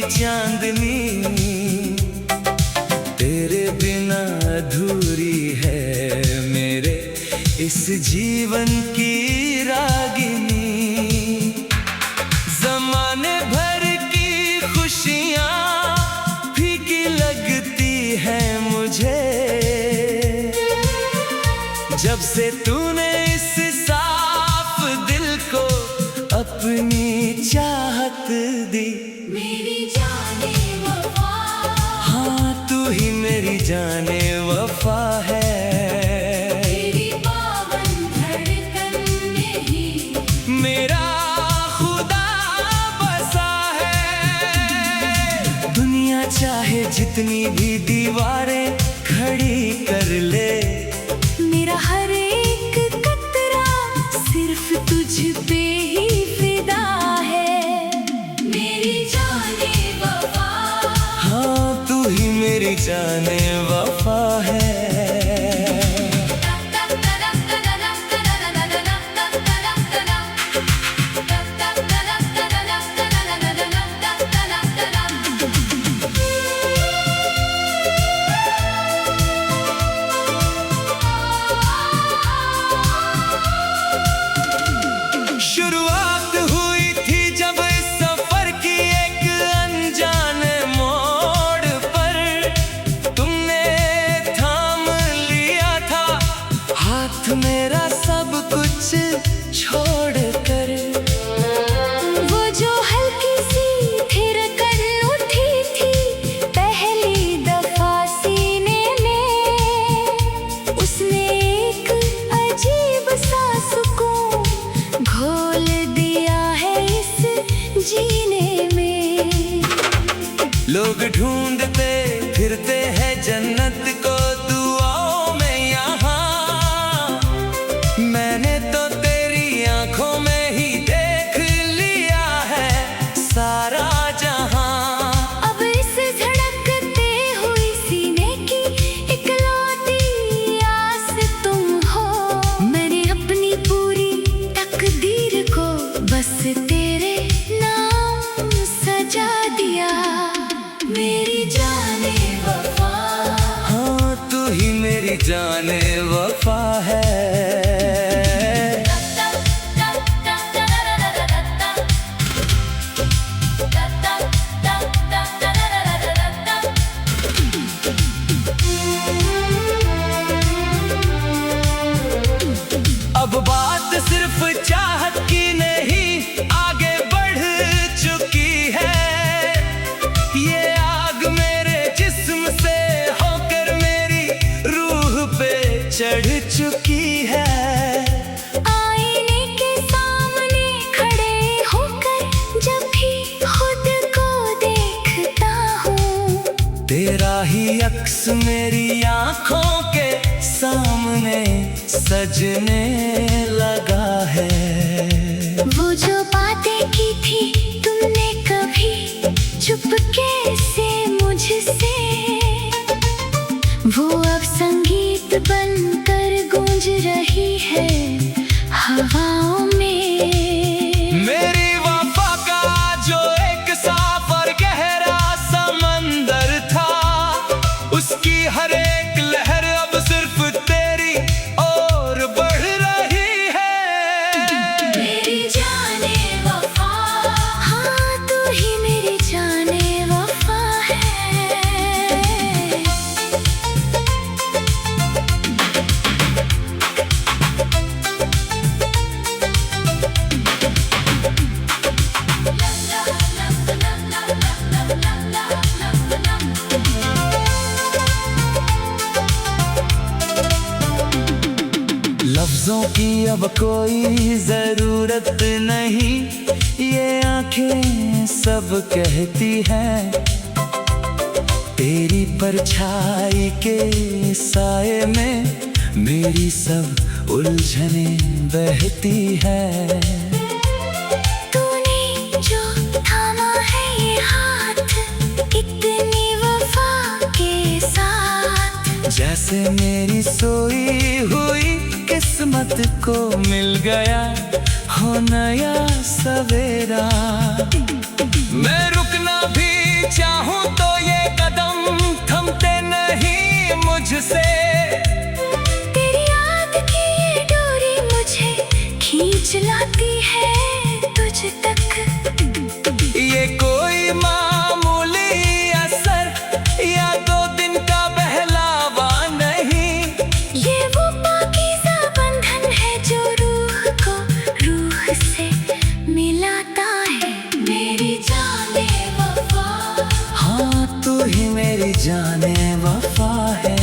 चांदनी, तेरे बिना अधूरी है मेरे इस जीवन की रागिनी। जमाने भर की खुशियाँ फीकी लगती है मुझे, जब से तूने इस साफ दिल को अपनी चाहत दी। मेरी जाने वफा, हाँ तू ही मेरी जाने वफा है। तेरी पावन धड़कन में ही मेरा खुदा बसा है। दुनिया चाहे जितनी भी दीवारें खड़ी कर ले, मेरा हर एक कतरा सिर्फ तुझ पे ही फिदा है। मेरी जाने वफा, हाँ तू ही मेरी जाने वफा है। शुरुआत हुई थी जब इस सफर की एक अनजाने मोड़ पर, तुमने थाम लिया था हाथ मेरा सब कुछ छोड़कर। वो जो हल्की सी थिरकन उठी थी पहली दफा सीने में, उसने एक अजीब सा सुकून घोल दिया है इस जीने में। लोग ढूंढते फिरते हैं जन्नत को दुआओं में यहाँ, मैंने तो तेरी आंखों में ही देख लिया है सारा जहां। अब इस धड़कते हुई सीने की इकलौती आस तुम हो, मैंने अपनी पूरी तकदीर को बस तेरे नाम सजा दिया। मेरी जाने वफा, हाँ तू ही मेरी जाने वफा है। अब बात सिर्फ चाहत की नहीं आगे बढ़ चुकी है, ये आग मेरे जिस्म से होकर मेरी रूह पे चढ़ चुकी है। आईने के सामने खड़े होकर जब भी खुद को देखता हूँ, तेरा ही अक्स मेरी आंखों के सामने सजने लगा है। वो जो बातें की थी तुमने कभी चुपके से मुझसे, वो अब संगीत बनकर गूंज रही है हवाओं में। मेरी वफा का जो एक साफ और गहरा समंदर था, उसकी हर एक लहर अब सिर्फ तेरी ओर बढ़ रही है। मेरी जाने वफा, हाँ तू ही मेरी जाने वफा है। लफ्जों की अब कोई जरूरत नहीं, ये आंखें सब कहती हैं। तेरी परछाई के साए में मेरी सब उलझने बहती है। तूने जो थामा है ये हाथ इतनी वफा के साथ, जैसे मेरी सोई हुई किस्मत को मिल गया हो नया सवेरा। मैं रुकना भी जाने वफा है।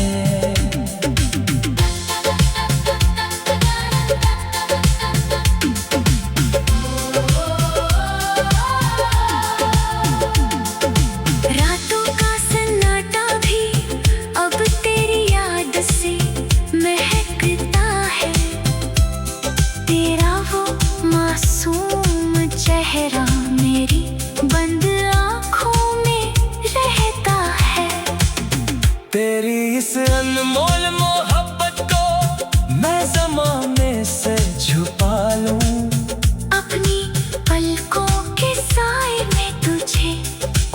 रातों का सन्नाटा भी अब तेरी याद से महकता है। तेरा वो मासूम चेहरा मेरी बंद आँखों में रहता है। तेरी इस अनमोल मोहब्बत को मैं ज़माने से छुपा लूं। अपनी पलकों के साए में तुझे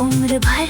उम्र भर